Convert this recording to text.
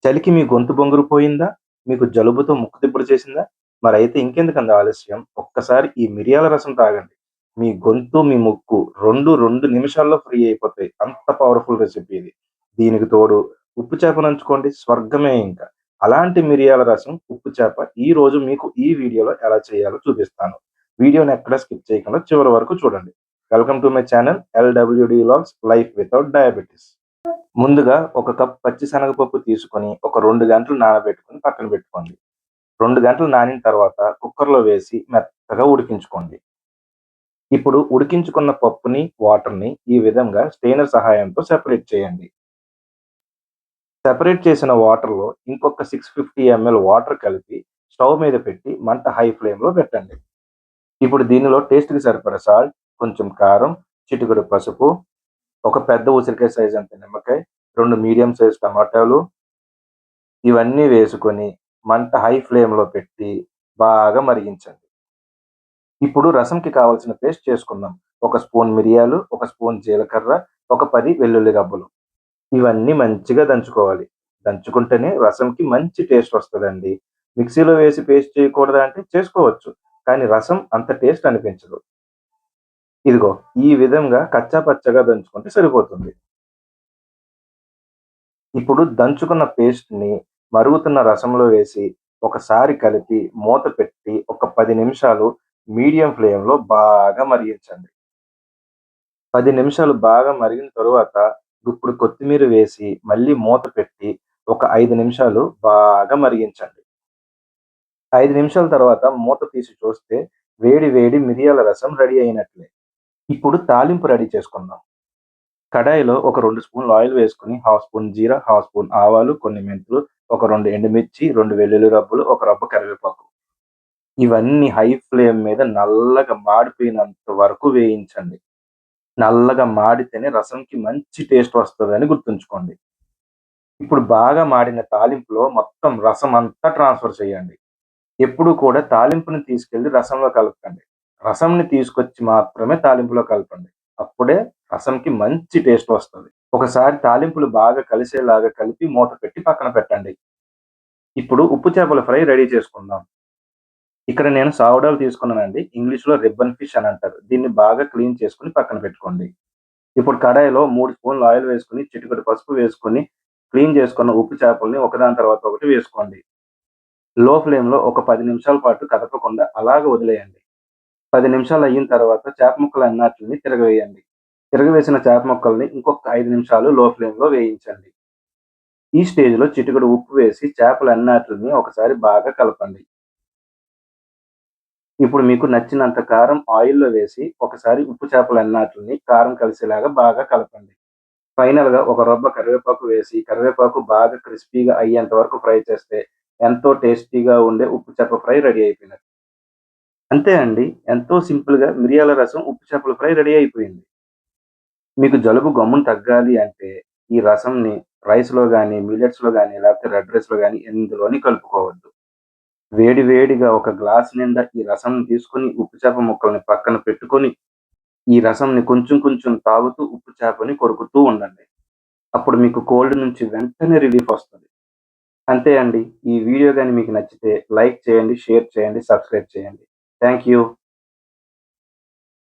చలికి మీ గొంతు బొంగురు పోయిందా? మీకు జలుబుతో ముక్కుదిబ్బడు చేసిందా? మరైతే ఇంకెందుకండి ఆలస్యం? ఒక్కసారి ఈ మిరియాల రసం తాగండి. మీ గొంతు, మీ ముక్కు 2 నిమిషాల్లో ఫ్రీ అయిపోతాయి. అంత పవర్‌ఫుల్ రెసిపీ ఇది. దీనికి తోడు ఉప్పు చేప నంచుకోండి స్వర్గమే ఇంక. అలాంటి మిరియాల రసం, ఉప్పు చేప ఈరోజు మీకు ఈ వీడియోలో ఎలా చేయాలో చూపిస్తాను. వీడియోని ఎక్కడ స్కిప్ చేయకుండా చివరి వరకు చూడండి. Welcome to my channel LWD vlogs life without diabetes. ముందుగా ఒక కప్ పచ్చి శనగపప్పు తీసుకొని ఒక 2 గంటలు నానబెట్టుకొని పక్కన పెట్టుకోండి. 2 గంటలు నానిన తర్వాత కుక్కర్‌లో వేసి మెత్తగా ఉడికించుకోండి. ఇప్పుడు ఉడికించుకున్న పప్పుని, వాటర్‌ని ఈ విధంగా స్ట్రెయినర్ సహాయంతో సెపరేట్ చేయండి. సెపరేట్ చేసిన వాటర్‌లో ఇంకొక 650 ఎంఎల్ వాటర్ కలిపి స్టవ్ మీద పెట్టి మంట హై ఫ్లేమ్‌లో పెట్టండి. ఇప్పుడు దీనిలో టేస్ట్‌కి సరిపడా సాల్ట్, కొంచెం కారం, చిటికెడు పసుపు, ఒక పెద్ద ఉసిరికాయ సైజ్ అంత నిమ్మకాయ, 2 మీడియం సైజ్ టమాటాలు ఇవన్నీ వేసుకొని మంట హై ఫ్లేమ్‌లో పెట్టి బాగా మరిగించండి. ఇప్పుడు రసంకి కావాల్సిన పేస్ట్ చేసుకుందాం. ఒక స్పూన్ మిరియాలు, ఒక స్పూన్ జీలకర్ర, ఒక 10 వెల్లుల్లి రబ్బలు. ఇవన్నీ మంచిగా దంచుకోవాలి. దంచుకుంటేనే రసంకి మంచి టేస్ట్ వస్తదండి. మిక్సీలో వేసి పేస్ట్ చేయకూడదా అంటే చేసుకోవచ్చు. కానీ రసం అంత టేస్ట్ అనిపించదు. ఇదిగో ఈ విధంగా కచ్చా పచ్చగా దంచుకుంటే సరిపోతుంది. ఇప్పుడు దంచుకున్న పేస్ట్‌ని మరుగుతున్న రసంలో వేసి ఒకసారి కలిపి మూత పెట్టి ఒక 10 నిమిషాలు మీడియం ఫ్లేమ్‌లో బాగా మరిగించండి. 10 నిమిషాలు బాగా మరిగిన తరువాత గుప్పుడు కొత్తిమీర వేసి మళ్ళీ మూత పెట్టి ఒక 5 నిమిషాలు బాగా మరిగించండి. 5 నిమిషాల తర్వాత మూత తీసి చూస్తే వేడి వేడి మిరియాల రసం రెడీ అయినట్లే. ఇప్పుడు తాలింపు రెడీ చేసుకుందాం. కడాయిలో ఒక 2 స్పూన్‌లు ఆయిల్ వేసుకొని, హాఫ్ స్పూన్ జీరా, హాఫ్ స్పూన్ ఆవాలు, కొన్ని మెంతులు, ఒక 2 ఎండుమిర్చి, 2 వెల్లుల్లి రబ్బలు, ఒక రబ్బ కరివేపాకు. ఇవన్నీ హై ఫ్లేమ్ మీద నల్లగా మాడిపోయినంత వరకు వేయించండి. నల్లగా మాడితేనే రసంకి మంచి టేస్ట్ వస్తదని గుర్తుంచుకోండి. ఇప్పుడు బాగా మాడిన తాలింపులో మొత్తం రసం అంతా ట్రాన్స్‌ఫర్ చేయండి. ఎప్పుడూ కూడా తాలింపుని తీసుకెళ్ళి రసంలో కలపకండి. రసంని తీసుకొచ్చి మాత్రమే తాలింపులో కలపండి. అప్పుడే రసంకి మంచి టేస్ట్ వస్తది. ఒకసారి తాలింపులు బాగా కలిసేలాగా కలిపి మూత పెట్టి పక్కన పెట్టండి. ఇప్పుడు ఉప్పు చేపల ఫ్రై రెడీ చేసుకుందాం. ఇక్కడ నేను సావడాలు తీసుకున్నానండి. ఇంగ్లీష్‌లో రిబ్బన్ ఫిష్ అని అంటారు. దీన్ని బాగా క్లీన్ చేసుకొని పక్కన పెట్టుకోండి. ఇప్పుడు కడాయిలో 3 స్పూన్‌లు ఆయిల్ వేసుకొని, చిటికెడు పసుపు వేసుకొని, క్లీన్ చేసుకున్న ఉప్పు చేపల్ని ఒకదాని తర్వాత ఒకటి వేసుకోండి. లో ఫ్లేమ్‌లో ఒక 10 నిమిషాల పాటు కదపకుండా అలాగే వదిలేయండి. 10 నిమిషాలు అయిన తర్వాత చేప ముక్కలన్నిటిని తిరగవేయండి. తిరగవేసిన చేప ముక్కల్ని ఇంకొక 5 నిమిషాలు లో ఫ్లేమ్‌లో వేయించండి. ఈ స్టేజ్‌లో చిటికెడు ఉప్పు వేసి చేపలన్నిటిని ఒకసారి బాగా కలపండి. ఇప్పుడు మీకు నచ్చినంత కారం ఆయిల్‌లో వేసి ఒకసారి ఉప్పు చేపలన్నిటిని కారం కలిసేలాగా బాగా కలపండి. ఫైనల్‌గా ఒక రబ్బ కరివేపాకు వేసి కరివేపాకు బాగా క్రిస్పీగా అయ్యేంత వరకు ఫ్రై చేస్తే ఎంతో టేస్టీగా ఉండే ఉప్పు చేప ఫ్రై రెడీ అయిపోయినట్టు. అంతే అండి. ఎంతో సింపుల్‌గా మిరియాల రసం, ఉప్పు చేపల ఫ్రై రెడీ అయిపోయింది. మీకు జలుబు గమ్మున తగ్గాలి అంటే ఈ రసంని రైస్‌లో గాని, మిల్లెట్స్‌లో గాని, లేకపోతే రెడ్ రైస్‌లో గాని ఎందులోని కలుపుకోవద్దు. వేడి వేడిగా ఒక గ్లాస్ నిండా ఈ రసంని తీసుకొని, ఉప్పు చేప ముక్కల్ని పక్కన పెట్టుకొని, ఈ రసంని కొంచెం కొంచెం తాగుతూ ఉప్పు చేపని కొరుకుతూ ఉండండి. అప్పుడు మీకు కోల్డ్ నుంచి వెంటనే రిలీఫ్ వస్తది. అంతే అండి. ఈ వీడియో గాని మీకు నచ్చితే లైక్ చేయండి, షేర్ చేయండి, సబ్స్క్రైబ్ చేయండి. Thank you.